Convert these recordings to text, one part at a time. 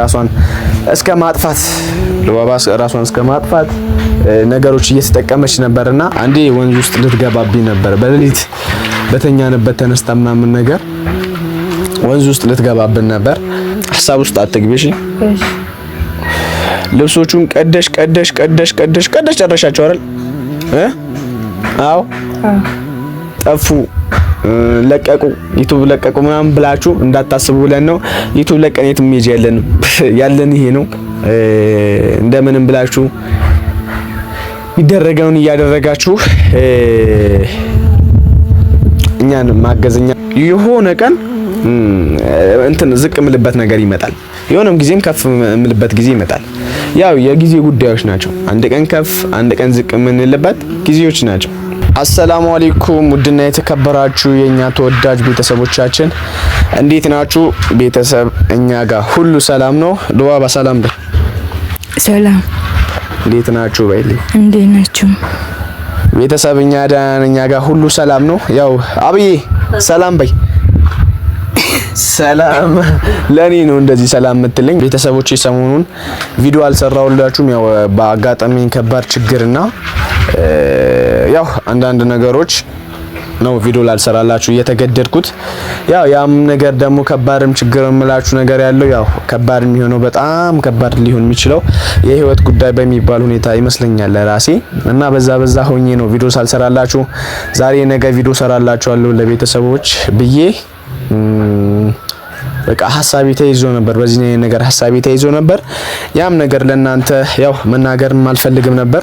ራሷን እስከ ማጥፋት ሉባባ ራሷን እስከ ማጥፋት ነገሮች እየተጠቀመች ነበርና አንዴ ወንዝ ውስጥ ልትገባብኝ ነበር። በሌሊት በተኛንበት ተነስታ ምናምን ነገር ወንዝ ውስጥ ልትገባብን ነበር። ሐሳብ ውስጥ አትግቢ እሺ። ልብሶቹን ቀደሽ ጨረሻቸው አይደል? አዎ ጠፉ፣ ለቀቁ፣ ዩቲዩብ ለቀቁ ምናምን ብላችሁ እንዳታስቡ ብለን ነው። ዩቲዩብ ለቀን የትም ሄጅ ያለን ይሄ ነው። እንደምንም ብላችሁ ይደረገውን እያደረጋችሁ እኛን ማገዝኛ የሆነ ቀን እንትን ዝቅ ምልበት ነገር ይመጣል። የሆነም ጊዜም ከፍ ምልበት ጊዜ ይመጣል። ያው የጊዜ ጉዳዮች ናቸው። አንድ ቀን ከፍ አንድ ቀን ዝቅ ምንልበት ጊዜዎች ናቸው። አሰላሙ አለይኩም ውድና የተከበራችሁ የኛ ተወዳጅ ቤተሰቦቻችን እንዴት ናችሁ? ቤተሰብ እኛ ጋር ሁሉ ሰላም ነው። ሉባባ ሰላም በይ። ሰላም እንዴት ናችሁ? በይልኝ። እንዴት ናችሁ? ቤተሰብ እኛ ጋር ሁሉ ሰላም ነው። ያው አብዬ ሰላም በይ። ሰላም ለኔ ነው እንደዚህ ሰላም የምትለኝ። ቤተሰቦቼ ሰሞኑን ቪዲዮ አልሰራሁላችሁም። ያው በአጋጣሚ ከባድ ችግርና ያው አንዳንድ ነገሮች ነው ቪዲዮ ላልሰራላችሁ እየተገደድኩት። ያም ነገር ደግሞ ከባድም ችግር የምላችሁ ነገር ያለው ያው ከባድ የሚሆነው በጣም ከባድ ሊሆን የሚችለው የህይወት ጉዳይ በሚባል ሁኔታ ይመስለኛል ለራሴ እና በዛ ሆኜ ነው ቪዲዮ ሳልሰራላችሁ ዛሬ ነገ ቪዲዮ ሰራላችኋለሁ ለቤተሰቦች ብዬ በቃ ሐሳቤ ተይዞ ነበር። በዚህ ነገር ሐሳቤ ተይዞ ነበር። ያም ነገር ለናንተ ያው መናገርም አልፈልግም ነበር።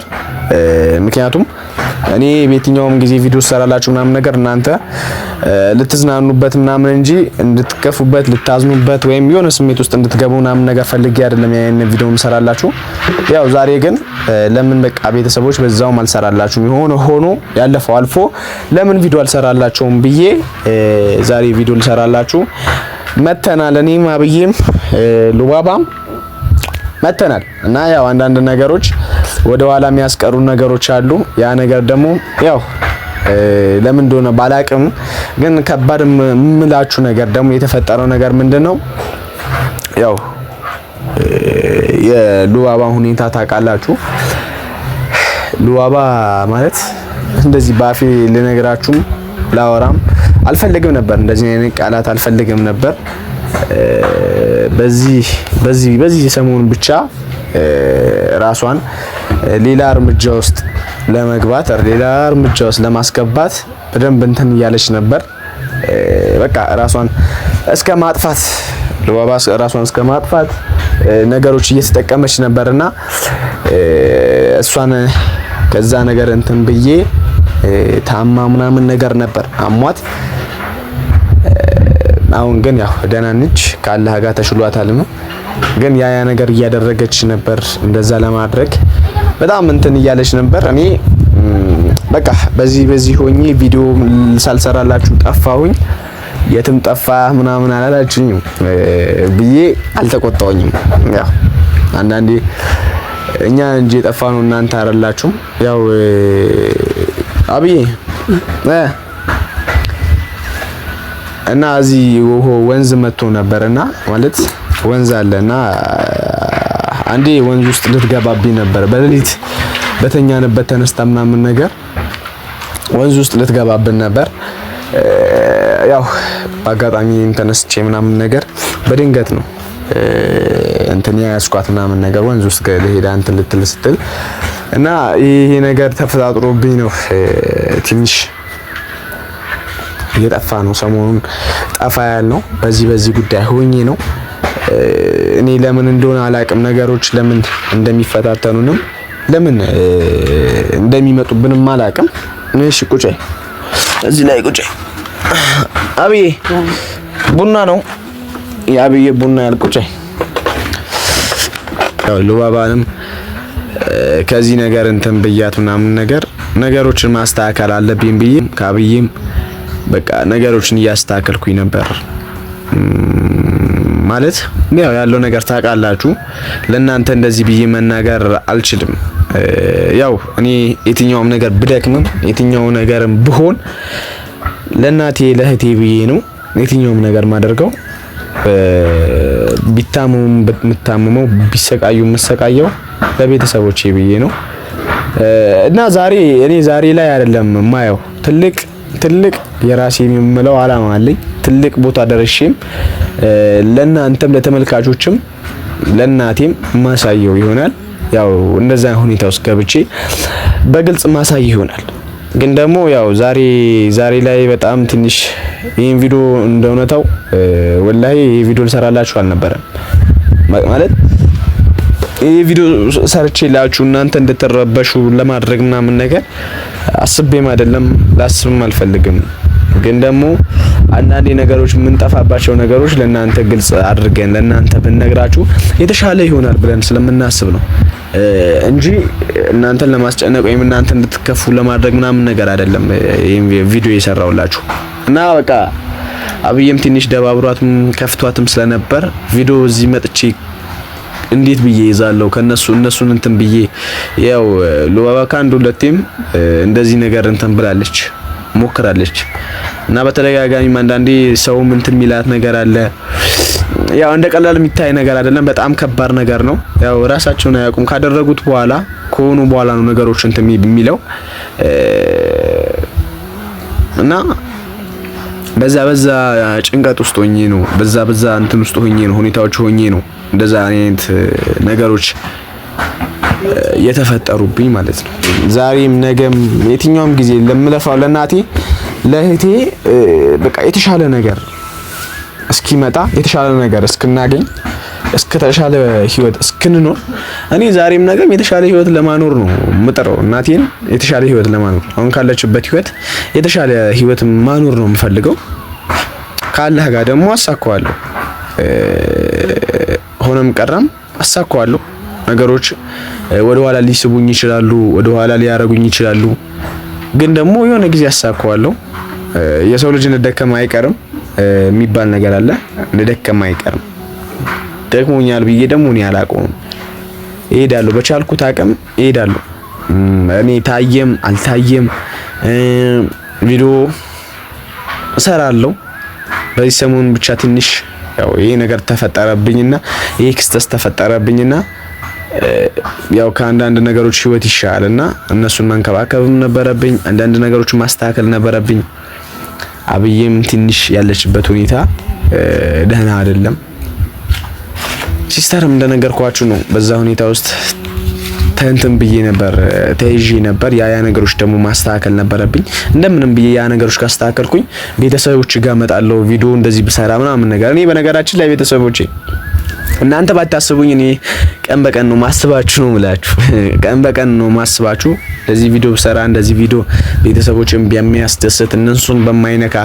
ምክንያቱም እኔ በየትኛውም ጊዜ ቪዲዮ ሰራላችሁ ምናምን ነገር እናንተ ልትዝናኑበት ምናምን እንጂ እንድትከፉበት ልታዝኑበት ወይም የሆነ ስሜት ውስጥ እንድትገቡ ምናምን ነገር ፈልጌ አይደለም ያን ቪዲዮ ሰራላችሁ። ያው ዛሬ ግን ለምን በቃ ቤተሰቦች በዛውም አልሰራላችሁም የሆነ ሆኖ ያለፈው አልፎ ለምን ቪዲዮ አልሰራላችሁም ብዬ ዛሬ ቪዲዮ ልሰራላችሁ መተናል። እኔም አብዬም ሉባባም መተናል እና ያው አንዳንድ ነገሮች ወደ ኋላ የሚያስቀሩ ነገሮች አሉ። ያ ነገር ደግሞ ያው ለምን እንደሆነ ባላቅም ግን ከባድ ምላችሁ ነገር ደግሞ የተፈጠረው ነገር ምንድነው? ያው የሉባባ ሁኔታ ታውቃላችሁ። ሉባባ ማለት እንደዚህ ባፌ ልነግራችሁም ላወራም አልፈልግም ነበር። እንደዚህ አይነት ቃላት አልፈልግም ነበር። በዚህ ሰሞኑን ብቻ ራሷን ሌላ እርምጃ ውስጥ ለመግባት ሌላ እርምጃ ውስጥ ለማስገባት በደንብ እንትን እያለች ነበር። በቃ ራሷን እስከ ማጥፋት ሉባባ ራሷን እስከ ማጥፋት ነገሮች እየተጠቀመች ነበርና እሷን ከዛ ነገር እንትን ብዬ ታማ ምናምን ነገር ነበር አሟት። አሁን ግን ያው ደህና ነች ከአላህ ጋር ተሽሏታል ነው። ግን ያ ነገር እያደረገች ነበር። እንደዛ ለማድረግ በጣም እንትን እያለች ነበር። እኔ በቃ በዚህ ሆኜ ቪዲዮ ሳልሰራላችሁ ጠፋሁኝ። የትም ጠፋ ምናምን አላላችሁኝም ብዬ አልተቆጣሁኝም። ያው አንዳንዴ እኛ እንጂ ጠፋ ነው እናንተ አይደላችሁም። ያው አብዬ እና እዚህ ወንዝ መጥቶ ነበርና ማለት ወንዝ አለና አንዴ ወንዝ ውስጥ ልትገባብኝ ነበር። በሌሊት በተኛንበት ተነስታ ምናምን ነገር ወንዝ ውስጥ ልትገባብን ነበር። ያው በአጋጣሚ ተነስቼ ምናምን ነገር በድንገት ነው እንትን ያስኳት ምናምን ነገር ወንዝ ውስጥ ሄዳ እንትን ልትል ስትል እና ይሄ ነገር ተፈጣጥሮብኝ ነው ትንሽ እየጠፋ ነው። ሰሞኑን ጠፋ ያልነው በዚህ ጉዳይ ሆኜ ነው። እኔ ለምን እንደሆነ አላቅም። ነገሮች ለምን እንደሚፈታተኑንም ለምን እንደሚመጡብንም አላቅም። እሺ ቁጭ እዚህ ላይ ቁጭ። አብዬ ቡና ነው የአብዬ ቡና ያልቁጭ። ያው ሉባባንም ከዚህ ነገር እንትን ብያት ምናምን ነገሮችን ማስተካከል አለብኝ ብዬ ከአብዬም በቃ ነገሮችን እያስተካከልኩኝ ነበር። ማለት ያለው ነገር ታውቃላችሁ። ለእናንተ እንደዚህ ብዬ መናገር አልችልም። ያው እኔ የትኛውም ነገር ብደክምም የትኛው ነገርም ብሆን ለእናቴ ለእህቴ ብዬ ነው የትኛውም ነገር ማደርገው። ቢታመሙም የምታመመው ቢሰቃዩ የምሰቃየው ለቤተሰቦቼ ብዬ ነው። እና እኔ ዛሬ ላይ አይደለም ማየው ትልቅ የራሴ የምለው አላማ አለኝ። ትልቅ ቦታ ደርሼም ለእናንተም ለተመልካቾችም ለእናቴም ማሳየው ይሆናል። ያው እንደዛ ሁኔታ ውስጥ ገብቼ በግልጽ ማሳይ ይሆናል። ግን ደግሞ ያው ዛሬ ላይ በጣም ትንሽ ይሄን ቪዲዮ እንደውነታው ወላሂ ይሄ ቪዲዮ ልሰራላችሁ አልነበረም ማለት ይሄ ቪዲዮ ሰርቼላችሁ እናንተ እንድትረበሹ ለማድረግ ምናምን ነገር አስቤም አይደለም ላስብም አልፈልግም። ግን ደግሞ አንዳንዴ ነገሮች የምንጠፋባቸው ነገሮች ለእናንተ ግልጽ አድርገን ለእናንተ ብንነግራችሁ የተሻለ ይሆናል ብለን ስለምናስብ ነው እንጂ እናንተን ለማስጨነቅ ወይም እናንተ እንድትከፉ ለማድረግ ምናምን ነገር አይደለም ይሄን ቪዲዮ የሰራውላችሁ። እና በቃ አብዬም ትንሽ ደባብሯትም ከፍቷትም ስለነበር ቪዲዮ እዚህ መጥቼ እንዴት ብዬ ይዛለው እነሱን እንትን ብዬ ያው ሉባባ ከአንድ ሁለቴም እንደዚህ ነገር እንትን ብላለች ሞክራለች። እና በተደጋጋሚ አንዳንዴ ሰው እንትን ሚላት ነገር አለ። ያው እንደ ቀላል የሚታይ ነገር አይደለም፣ በጣም ከባድ ነገር ነው። ያው ራሳቸውን አያውቁም። ካደረጉት በኋላ ከሆኑ በኋላ ነው ነገሮች እንትን የሚለው እና በዛ ጭንቀት ውስጥ ሆኜ ነው በዛ እንትን ውስጥ ሆኜ ነው ሁኔታዎች ሆኜ ነው እንደዛ አይነት ነገሮች የተፈጠሩብኝ ማለት ነው። ዛሬም ነገም የትኛውም ጊዜ ለምለፋው ለናቴ ለእህቴ በቃ የተሻለ ነገር እስኪመጣ የተሻለ ነገር እስክናገኝ እስከተሻለ ህይወት እስክንኖር እኔ ዛሬም ነገም የተሻለ ህይወት ለማኖር ነው ምጥረው። እናቴን የተሻለ ህይወት ለማኖር አሁን ካለችበት ህይወት የተሻለ ህይወት ማኖር ነው የምፈልገው። ካላህ ጋር ደግሞ አሳካዋለሁ። ሆነም ቀረም አሳካዋለሁ። ነገሮች ወደ ኋላ ሊስቡኝ ይችላሉ፣ ወደ ኋላ ሊያረጉኝ ይችላሉ። ግን ደግሞ የሆነ ጊዜ አሳካዋለሁ። የሰው ልጅ እንደደከመ አይቀርም የሚባል ነገር አለ። እንደደከመ አይቀርም። ደክሞኛል ብዬ ደግሞ እኔ አላቆምም፣ እሄዳለሁ። በቻልኩት አቅም እሄዳለሁ። እኔ ታየም አልታየም ቪዲዮ እሰራለሁ። በዚህ ሰሞን ብቻ ትንሽ ያው ይሄ ነገር ተፈጠረብኝና ይሄ ክስተት ተፈጠረብኝና ያው ከአንዳንድ ነገሮች ህይወት ይሻላልና እነሱን መንከባከብም ነበረብኝ። አንዳንድ ነገሮች ማስተካከል ነበረብኝ። አብዬም ትንሽ ያለችበት ሁኔታ ደህና አይደለም። ሲስተርም እንደነገርኳችሁ ነው። በዛ ሁኔታ ውስጥ ተንተን ብዬ ነበር፣ ተይዤ ነበር። ያ ነገሮች ደግሞ ማስተካከል ነበረብኝ። እንደምንም ብዬ ያ ነገሮች ካስተካከልኩኝ ቤተሰቦች ጋር መጣለው ቪዲዮ እንደዚህ ብሰራ ምናምን ነገር። እኔ በነገራችን ላይ ቤተሰቦቼ እናንተ ባታስቡኝ እኔ ቀን በቀን ነው ማስባችሁ ነው የምላችሁ። ቀን በቀን ነው ማስባችሁ። ለዚህ ቪዲዮ ብሰራ እንደዚህ ቪዲዮ ቤተሰቦችን በሚያስደስት እነሱን በማይነካ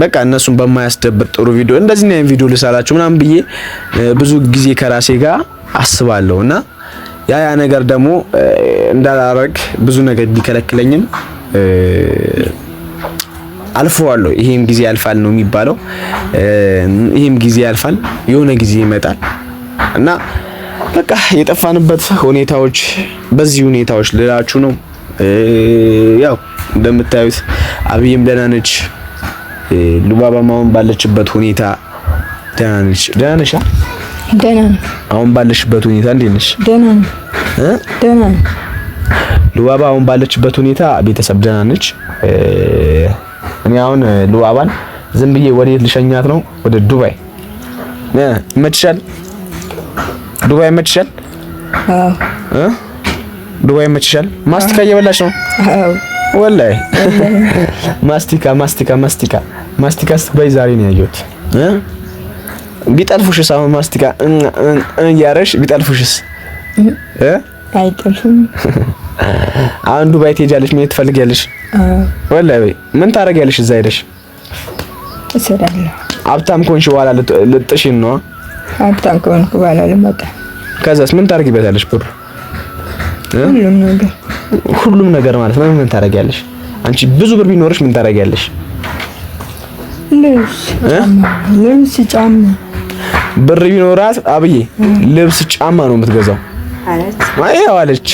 በቃ እነሱን በማያስደብር ጥሩ ቪዲዮ እንደዚህ ነው ቪዲዮ ልሰራችሁ ምናምን ብዬ ብዙ ጊዜ ከራሴ ጋር አስባለሁና ያ ነገር ደግሞ እንዳላረግ ብዙ ነገር ቢከለክለኝም አልፈዋለሁ። ይሄም ጊዜ ያልፋል ነው የሚባለው። ይሄም ጊዜ ያልፋል፣ የሆነ ጊዜ ይመጣል እና በቃ የጠፋንበት ሁኔታዎች በዚህ ሁኔታዎች ልላችሁ ነው። ያው እንደምታዩት አብዬም ደህና ነች፣ ሉባባም አሁን ባለችበት ሁኔታ ደህና ነች። ደህና ነሽ? ደህና ነኝ። አሁን ባለሽበት ሁኔታ እንዴት ነሽ? ደህና ነኝ። ደህና ነኝ። ሉባባ አሁን ባለችበት ሁኔታ ቤተሰብ ደህና ነች። እኔ አሁን ሉባባን ዝም ብዬ ወዴት ልሸኛት ነው? ወደ ዱባይ። ይመችሻል? ዱባይ ይመችሻል? አዎ። ዱባይ ይመችሻል? ማስቲካ እየበላሽ ነው? አዎ። ወላሂ ማስቲካ ስትበይ ዛሬ ነው ያየሁት። ቢጠልፉሽስ? አሁን ማስቲካ እያረሽ ቢጠልፉሽስ? አይጠልፉም። አሁን ዱባይ ትሄጃለሽ? ምን ትፈልጊያለሽ? ወላሂ ምን ታረጊያለሽ እዛ ሄደሽ? እሰራለሁ። ሀብታም ኮንሽ በኋላ ልጥሽን ነው? ሀብታም ኮንኩ በኋላ ልመጣ። ከዛስ ምን ታረጊበታለሽ ብሩ? ሁሉም ነገር ማለት ነው። ምን ታረጊያለሽ አንቺ? ብዙ ብር ቢኖርሽ ምን ታረጊያለሽ? ልብስ፣ ጫማ። ብር ቢኖራት አብዬ ልብስ ጫማ ነው የምትገዛው። አይው አለች።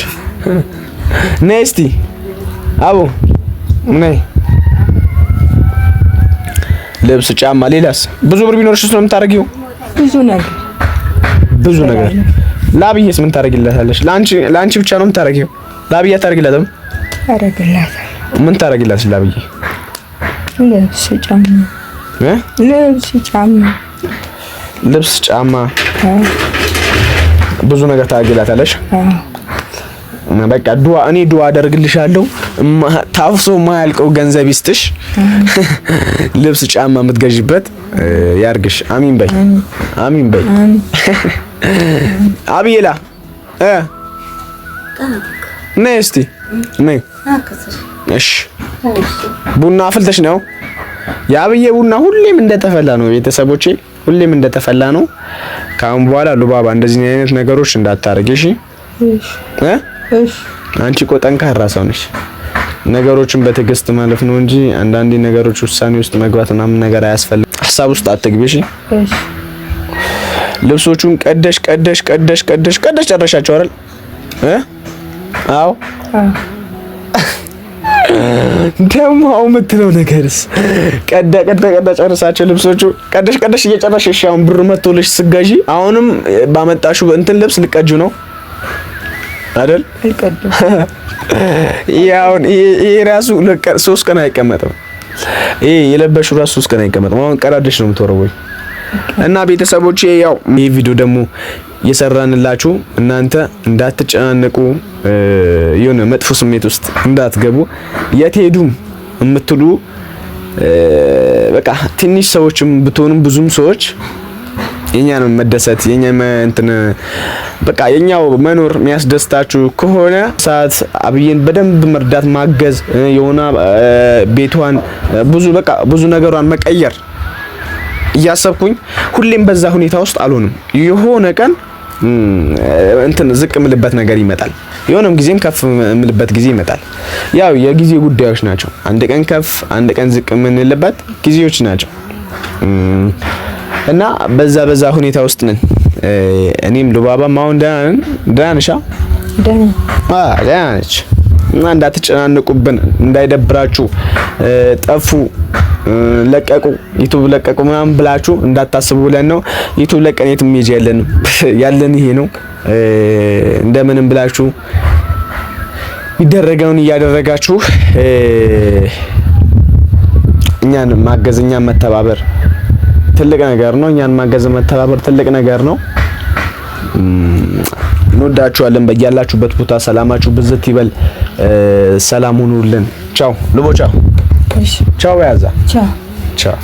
ነይ እስቲ አቦ ነይ። ልብስ ጫማ፣ ሌላስ? ብዙ ብር ቢኖርሽ ነው የምታረጊው? ብዙ ነገር ላብዬስ ምን ታረጊላታለሽ? ላንቺ ብቻ ነው የምታረጊው? ላብዬ አታረጊላትም? አረግላታለሁ። ምን ታረጊላትሽ ላብዬ? ልብስ ጫማ ብዙ ነገር ታረጊላታለሽ? በቃ እኔ ዱአ አደርግልሻለሁ። ታፍሶ ማያልቀው ገንዘብ ይስጥሽ። ልብስ ጫማ የምትገዥበት ያርግሽ። አሚን በይ፣ አሚን በይ። አብዬላ ነይ እስቲ ነይ። እሺ ቡና አፍልተሽ ነው? የአብዬ ቡና ሁሌም እንደተፈላ ነው ቤተሰቦቼ፣ ሁሌም እንደተፈላ ነው። ካሁን በኋላ ሉባባ እንደዚህ አይነት ነገሮች እንዳታረጊ እሺ? እሺ። አንቺ እኮ ጠንካራ ሰው ነሽ። ነገሮችን በትዕግስት ማለፍ ነው እንጂ አንዳንዴ ነገሮች ውሳኔ ውስጥ መግባት ምናምን ነገር አያስፈልግም። ሀሳብ ውስጥ አትግቢ እሺ? እሺ። ልብሶቹን ቀደሽ ጨረሻቸው አይደል? አዎ። ደግሞ አው የምትለው ነገርስ ቀዳ ጨርሳቸው ልብሶቹ ቀደሽ እየጨረሽሽ አሁን ብር መጥቶልሽ ስጋዢ አሁንም ባመጣሹ እንትን ልብስ ልቀጁ ነው አይደል? ያው ይሄ ራሱ 3 ቀን አይቀመጥም። ይሄ የለበሽው ራሱ 3 ቀን አይቀመጥም። አሁን ቀዳደሽ ነው የምትወረወይ። እና ቤተሰቦቼ ያው ይሄ ቪዲዮ ደግሞ የሰራንላችሁ እናንተ እንዳትጨናነቁ፣ የሆነ መጥፎ ስሜት ውስጥ እንዳትገቡ፣ የት ሄዱም የምትሉ በቃ ትንሽ ሰዎችም ብትሆኑም ብዙም ሰዎች የኛን መደሰት የኛን እንትን በቃ የኛው መኖር የሚያስደስታችሁ ከሆነ ሰዓት አብዬን በደንብ መርዳት ማገዝ የሆነ ቤቷን ብዙ ነገሯን መቀየር እያሰብኩኝ ሁሌም በዛ ሁኔታ ውስጥ አልሆንም። የሆነ ቀን እንትን ዝቅ ምልበት ነገር ይመጣል፣ የሆነም ጊዜም ከፍ ምልበት ጊዜ ይመጣል። ያው የጊዜ ጉዳዮች ናቸው። አንድ ቀን ከፍ አንድ ቀን ዝቅ ምንልበት ጊዜዎች ናቸው እና በዛ ሁኔታ ውስጥ ነን። እኔም ሉባባም አሁን ደህና ነሽ? ደህና ነች። እና እንዳትጨናነቁብን፣ እንዳይደብራችሁ፣ ጠፉ ለቀቁ ዩቲዩብ ለቀቁ ምናምን ብላችሁ እንዳታስቡ ብለን ነው። ዩቲዩብ ለቀን የትም ሄጅ ያለን ይሄ ነው። እንደምንም ብላችሁ ይደረገውን እያደረጋችሁ እኛን ማገዝ እኛን መተባበር ትልቅ ነገር ነው። እኛን ማገዝ መተባበር ትልቅ ነገር ነው። እንወዳችኋለን። በያላችሁበት ቦታ ሰላማችሁ ብዝት ይበል። ሰላም ሁኑልን። ቻው ልቦ ቻው። ቻው ያዛ ቻው።